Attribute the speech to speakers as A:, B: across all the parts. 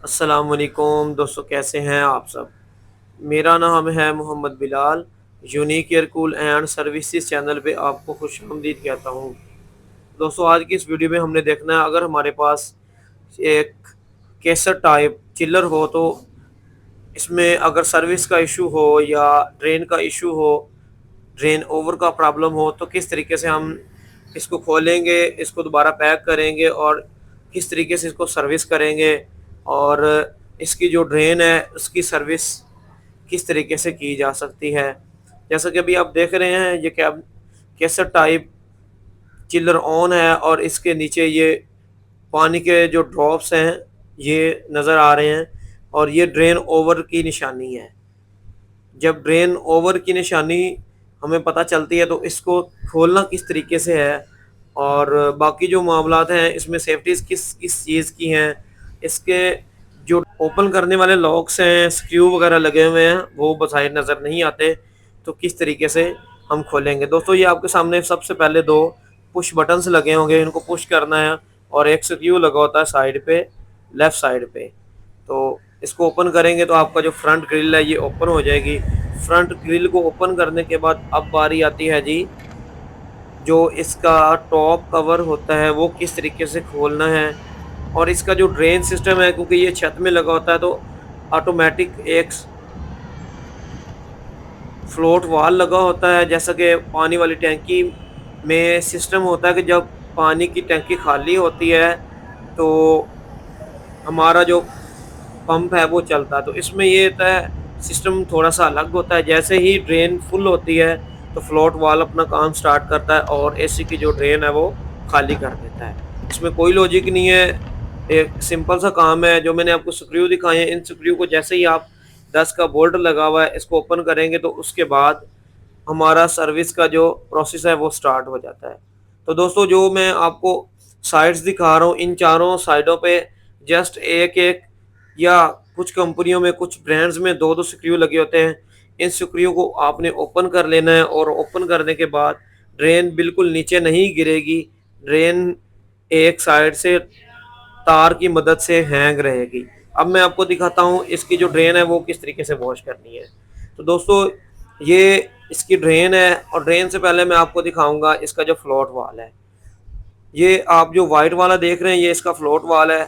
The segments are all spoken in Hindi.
A: अस्सलाम वालेकुम दोस्तों, कैसे हैं आप सब। मेरा नाम है Mohammad Bilal. Unique air cool and services channel पे आपको खुशामदीद कहता हूँ। दोस्तों, आज की इस वीडियो में हमने देखना है, अगर हमारे पास एक केसर टाइप चिल्लर हो तो इसमें अगर सर्विस का इशू हो या ड्रेन का इशू हो, ड्रेन ओवर का प्रॉब्लम हो, तो किस तरीके से हम इसको खोलेंगे, इसको दोबारा पैक करेंगे और किस तरीके से इसको सर्विस करेंगे, और इसकी जो ड्रेन है उसकी सर्विस किस तरीके से की जा सकती है। जैसा कि अभी आप देख रहे हैं, ये कैब कैसेट टाइप चिल्लर ऑन है और इसके नीचे ये पानी के जो ड्रॉप्स हैं ये नज़र आ रहे हैं, और ये ड्रेन ओवर की निशानी है। जब ड्रेन ओवर की निशानी हमें पता चलती है तो इसको खोलना किस तरीके से है, और बाकी जो मामलात हैं इसमें सेफ्टीज़ किस किस चीज़ की हैं, इसके जो ओपन करने वाले लॉक्स हैं, स्क्रू वगैरह लगे हुए हैं, वो बाहर नज़र नहीं आते, तो किस तरीके से हम खोलेंगे। दोस्तों, ये आपके सामने सबसे पहले दो पुश बटन्स लगे होंगे, इनको पुश करना है, और एक स्क्रू लगा होता है साइड पे, लेफ़्ट साइड पे। तो इसको ओपन करेंगे तो आपका जो फ्रंट ग्रिल है ये ओपन हो जाएगी। फ्रंट ग्रिल को ओपन करने के बाद अब बारी आती है जी, जो इसका टॉप कवर होता है वो किस तरीके से खोलना है, और इसका जो ड्रेन सिस्टम है, क्योंकि ये छत में लगा होता है तो ऑटोमेटिक एक फ्लोट वाल लगा होता है। जैसा कि पानी वाली टैंकी में सिस्टम होता है कि जब पानी की टैंकी खाली होती है तो हमारा जो पंप है वो चलता है, तो इसमें ये होता है सिस्टम थोड़ा सा अलग होता है। जैसे ही ड्रेन फुल होती है तो फ्लोट वाल अपना काम स्टार्ट करता है और एसी की जो ड्रेन है वो खाली कर देता है। इसमें कोई लॉजिक नहीं है, एक सिंपल सा काम है। जो मैंने आपको स्क्रू दिखाए हैं, इन स्क्रू को जैसे ही आप 10 का बोल्ट लगा हुआ है इसको ओपन करेंगे तो उसके बाद हमारा सर्विस का जो प्रोसेस है वो स्टार्ट हो जाता है। तो दोस्तों, जो मैं आपको साइड्स दिखा रहा हूँ, इन चारों साइडों पे जस्ट एक एक या कुछ कंपनियों में, कुछ ब्रांड्स में दो दो स्क्रू लगे होते हैं। इन स्क्रू को आपने ओपन कर लेना है, और ओपन करने के बाद ड्रेन बिल्कुल नीचे नहीं गिरेगी। ड्रेन एक साइड से तार की मदद से हैंग रहेगी। अब मैं आपको दिखाता हूँ इसकी जो ड्रेन है वो किस तरीके से वॉश करनी है। तो दोस्तों, ये इसकी ड्रेन है, और ड्रेन से पहले मैं आपको दिखाऊंगा इसका जो फ्लोट वाल है। ये आप जो वाइट वाला देख रहे हैं ये इसका फ्लोट वाल है।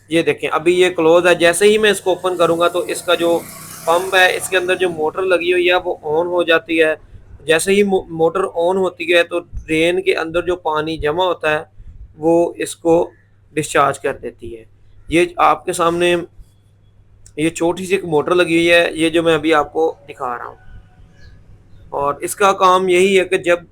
A: ये देखें, अभी ये क्लोज है। जैसे ही मैं इसको ओपन करूंगा तो इसका जो पंप है, इसके अंदर जो मोटर लगी हुई है वो ऑन हो जाती है। जैसे ही मोटर ऑन होती है तो ड्रेन के अंदर जो पानी जमा होता है वो इसको डिस्चार्ज कर देती है। ये आपके सामने ये छोटी सी एक मोटर लगी हुई है, ये जो मैं अभी आपको दिखा रहा हूँ, और इसका काम यही है कि जब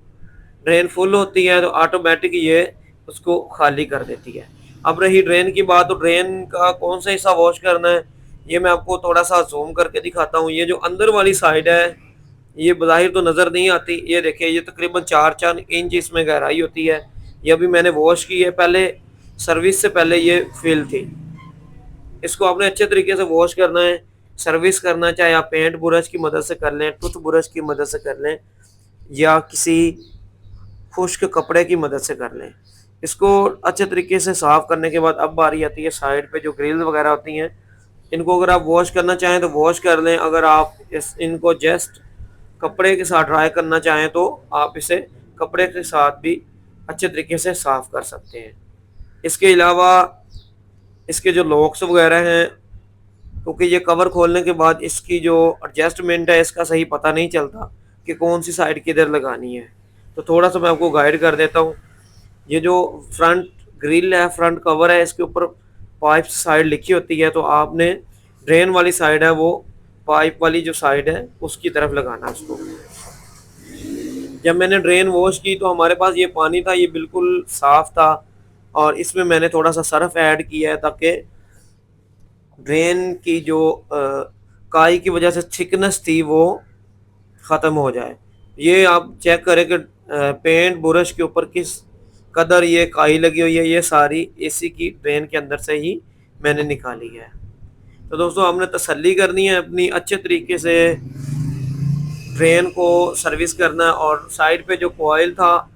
A: ड्रेन फुल होती है तो ऑटोमेटिक ये उसको खाली कर देती है। अब रही ड्रेन की बात, तो ड्रेन का कौन सा हिस्सा वॉश करना है ये मैं आपको थोड़ा सा जूम करके दिखाता हूँ। ये जो अंदर वाली साइड है ये बज़ाहिर तो नज़र नहीं आती, ये देखिए, ये तकरीबन 4-4 इंच इसमें गहराई होती है। ये अभी मैंने वॉश की है, पहले सर्विस से पहले ये फिल थी। इसको आपने अच्छे तरीके से वॉश करना है, सर्विस करना, चाहे आप पेंट ब्रश की मदद से कर लें, टूथ ब्रश की मदद से कर लें, या किसी खुश्क कपड़े की मदद से कर लें। इसको अच्छे तरीके से साफ़ करने के बाद अब बारी आती है साइड पे जो ग्रिल वगैरह होती हैं, इनको अगर आप वॉश करना चाहें तो वॉश कर लें। अगर आप इनको जस्ट कपड़े के साथ ड्राई करना चाहें तो आप इसे कपड़े के साथ भी अच्छे तरीके से साफ़ कर सकते हैं। इसके अलावा इसके जो लॉक्स वगैरह हैं, क्योंकि ये कवर खोलने के बाद इसकी जो एडजस्टमेंट है इसका सही पता नहीं चलता कि कौन सी साइड किधर लगानी है, तो थोड़ा सा मैं आपको गाइड कर देता हूँ। ये जो फ्रंट ग्रिल है, फ्रंट कवर है, इसके ऊपर पाइप साइड लिखी होती है, तो आपने ड्रेन वाली साइड है वो पाइप वाली जो साइड है उसकी तरफ लगाना है उसको। जब मैंने ड्रेन वॉश की तो हमारे पास ये पानी था, ये बिल्कुल साफ़ था, और इसमें मैंने थोड़ा सा सर्फ ऐड किया है ताकि ड्रेन की जो काई की वजह से थिकनेस थी वो ख़त्म हो जाए। ये आप चेक करें कि पेंट ब्रश के ऊपर किस कदर ये काई लगी हुई है, ये सारी एसी की ड्रेन के अंदर से ही मैंने निकाली है। तो दोस्तों, हमने तसल्ली करनी है अपनी, अच्छे तरीके से ड्रेन को सर्विस करना है। और साइड पे जो कॉइल था,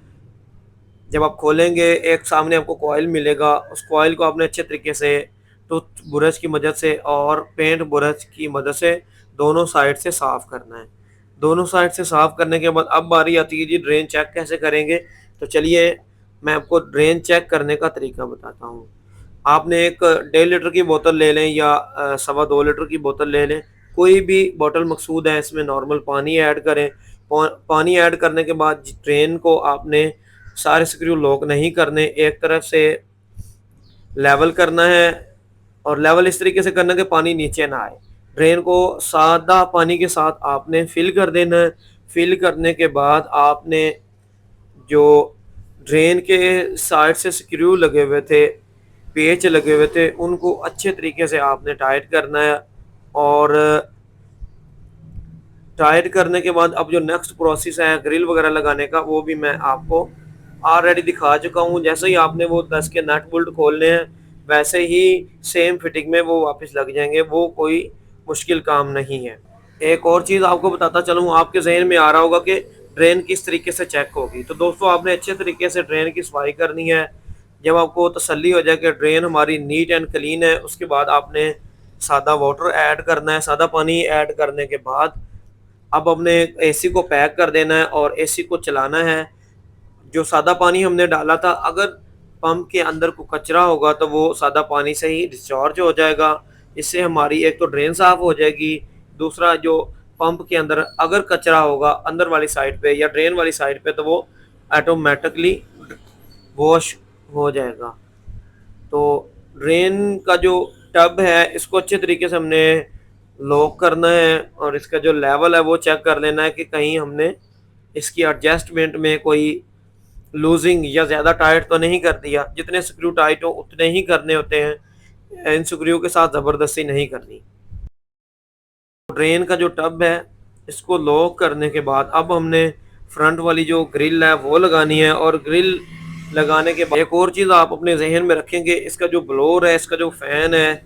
A: जब आप खोलेंगे एक सामने आपको कॉइल मिलेगा, उस कॉइल को आपने अच्छे तरीके से टूथ ब्रश की मदद से और पेंट ब्रश की मदद से दोनों साइड से साफ करना है। दोनों साइड से साफ करने के बाद अब बारी आती है जी ड्रेन चेक कैसे करेंगे। तो चलिए मैं आपको ड्रेन चेक करने का तरीका बताता हूँ। आपने एक 1.5 लीटर की बोतल ले लें या सवा 2 लीटर की बोतल ले लें, कोई भी बोतल मकसूद है, इसमें नॉर्मल पानी ऐड करें। पानी ऐड करने के बाद ड्रेन को आपने सारे स्क्रू लॉक नहीं करने, एक तरफ से लेवल करना है और लेवल इस तरीके से करना कि पानी नीचे ना आए। ड्रेन को सादा पानी के साथ आपने फिल कर देना है। फिल करने के बाद आपने जो ड्रेन के साइड से स्क्रू लगे हुए थे, पेच लगे हुए थे, उनको अच्छे तरीके से आपने टाइट करना है। और टाइट करने के बाद अब जो नेक्स्ट प्रोसेस है ग्रिल वगैरह लगाने का, वो भी मैं आपको ऑलरेडी दिखा चुका हूँ। जैसे ही आपने वो 10 के नट बोल्ट खोलने हैं, वैसे ही सेम फिटिंग में वो वापस लग जाएंगे। वो कोई मुश्किल काम नहीं है। एक और चीज़ आपको बताता चलूँ, आपके जहन में आ रहा होगा कि ड्रेन किस तरीके से चेक होगी। तो दोस्तों आपने अच्छे तरीके से ड्रेन की सफाई करनी है। जब आपको तसल्ली हो जाए कि ड्रेन हमारी नीट एंड क्लीन है, उसके बाद आपने सादा वाटर ऐड करना है। सादा पानी ऐड करने के बाद अब हमने एसी को पैक कर देना है और एसी को चलाना है। जो सादा पानी हमने डाला था, अगर पंप के अंदर कोई कचरा होगा तो वो सादा पानी से ही डिस्चार्ज हो जाएगा। इससे हमारी एक तो ड्रेन साफ हो जाएगी, दूसरा जो पंप के अंदर अगर कचरा होगा अंदर वाली साइड पे या ड्रेन वाली साइड पे, तो वो ऑटोमेटिकली वॉश हो जाएगा। तो ड्रेन का जो टब है, इसको अच्छे तरीके से हमने लॉक करना है और इसका जो लेवल है वो चेक कर लेना है कि कहीं हमने इसकी एडजस्टमेंट में कोई लूजिंग या ज़्यादा टाइट तो नहीं कर दिया। जितने स्क्रू टाइट हो उतने ही करने होते हैं, इन स्क्रू के साथ ज़बरदस्ती नहीं करनी। ड्रेन का जो टब है, इसको लॉक करने के बाद अब हमने फ्रंट वाली जो ग्रिल है वो लगानी है। और ग्रिल लगाने के बाद एक और चीज़ आप अपने जहन में रखेंगे, इसका जो ब्लोअर है, इसका जो फ़ैन है,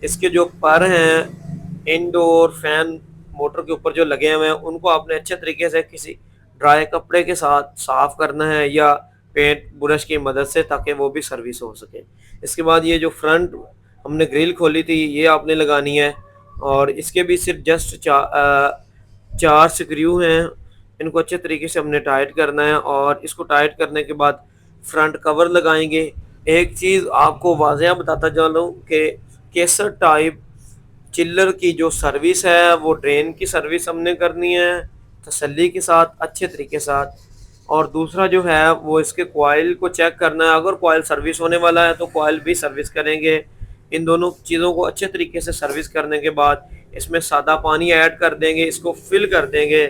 A: इसके जो पर हैं इंडोर फैन मोटर के ऊपर जो लगे हुए हैं, उनको आपने अच्छे तरीके से किसी ड्राई कपड़े के साथ साफ करना है या पेंट ब्रश की मदद से, ताकि वो भी सर्विस हो सके। इसके बाद ये जो फ्रंट हमने ग्रिल खोली थी, ये आपने लगानी है और इसके भी सिर्फ जस्ट 4 स्क्रू हैं। इनको अच्छे तरीके से हमने टाइट करना है और इसको टाइट करने के बाद फ्रंट कवर लगाएंगे। एक चीज़ आपको वाज़ेह बताता चलूँ कि केसर टाइप चिल्लर की जो सर्विस है, वो ड्रेन की सर्विस हमने करनी है तसल्ली के साथ, अच्छे तरीके साथ। और दूसरा जो है वो इसके कॉइल को चेक करना है। अगर कॉइल सर्विस होने वाला है तो कॉइल भी सर्विस करेंगे। इन दोनों चीज़ों को अच्छे तरीके से सर्विस करने के बाद इसमें सादा पानी ऐड कर देंगे, इसको फिल कर देंगे,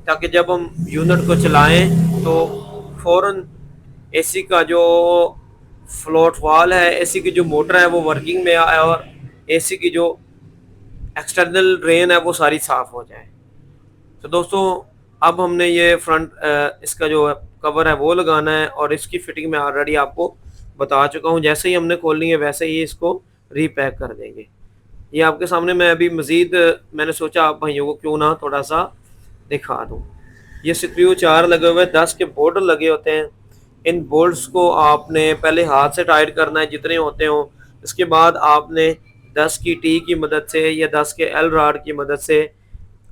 A: ताकि जब हम यूनिट को चलाएं तो फ़ौरन एसी का जो फ्लोट वाल है, एसी की जो मोटर है वो वर्किंग में आए और एसी की जो एक्सटर्नल ड्रेन है वो सारी साफ़ हो जाए। तो दोस्तों अब हमने ये फ्रंट इसका जो कवर है वो लगाना है और इसकी फिटिंग मैं ऑलरेडी आपको बता चुका हूँ। जैसे ही हमने खोलनी है वैसे ही इसको रीपैक कर देंगे। ये आपके सामने मैं अभी मज़ीद मैंने सोचा आप भाइयों को क्यों ना थोड़ा सा दिखा दूँ। ये स्क्रू 4 लगे हुए, 10 के बोल्ट लगे होते हैं। इन बोल्ट्स को आपने पहले हाथ से टाइट करना है जितने होते हों। इसके बाद आपने 10 की टी की मदद से या 10 के एल रॉड की मदद से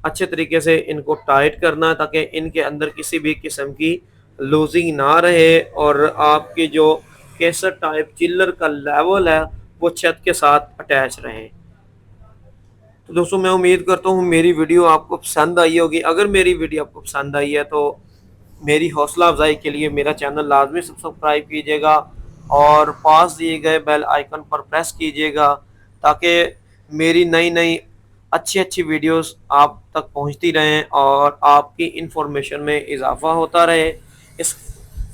A: अच्छे तरीके से इनको टाइट करना है, ताकि इनके अंदर किसी भी किस्म की लूजिंग ना रहे और आपकी जो केसर टाइप चिल्लर का लेवल है वो छत के साथ अटैच रहे। तो दोस्तों मैं उम्मीद करता हूँ मेरी वीडियो आपको पसंद आई होगी। अगर मेरी वीडियो आपको पसंद आई है तो मेरी हौसला अफजाई के लिए मेरा चैनल लाजमी सब्सक्राइब कीजिएगा और पास दिए गए बेल आइकन पर प्रेस कीजिएगा, ताकि मेरी नई नई अच्छी अच्छी वीडियोस आप तक पहुंचती रहें और आपकी इंफॉर्मेशन में इजाफा होता रहे। इस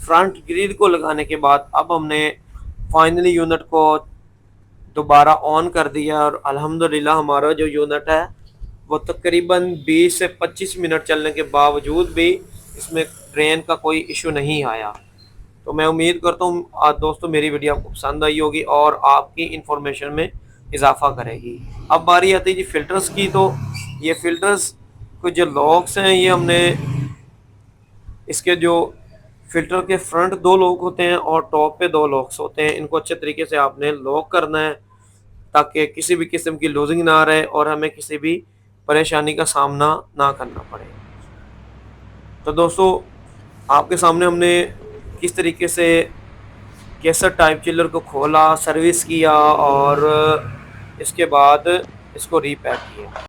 A: फ्रंट ग्रिल को लगाने के बाद अब हमने फाइनली यूनिट को दोबारा ऑन कर दिया और अल्हम्दुलिल्लाह हमारा जो यूनिट है वो तकरीबन 20 से 25 मिनट चलने के बावजूद भी इसमें ड्रेन का कोई इशू नहीं आया। तो मैं उम्मीद करता हूँ दोस्तों मेरी वीडियो आपको पसंद आई होगी और आपकी इंफॉर्मेशन में इजाफा करेगी। अब बारी आती है जी फ़िल्टर्स की। तो ये फ़िल्टर्स को जो लॉक्स हैं, ये हमने इसके जो फ़िल्टर के फ्रंट 2 लॉक होते हैं और टॉप पे 2 लॉक्स होते हैं, इनको अच्छे तरीके से आपने लॉक करना है। ताकि किसी भी किस्म की लूजिंग ना रहे और हमें किसी भी परेशानी का सामना ना करना पड़े। तो दोस्तों, आपके सामने हमने किस तरीके से केसर टाइप चिल्लर को खोला, सर्विस किया और इसके बाद इसको रीपैक किया।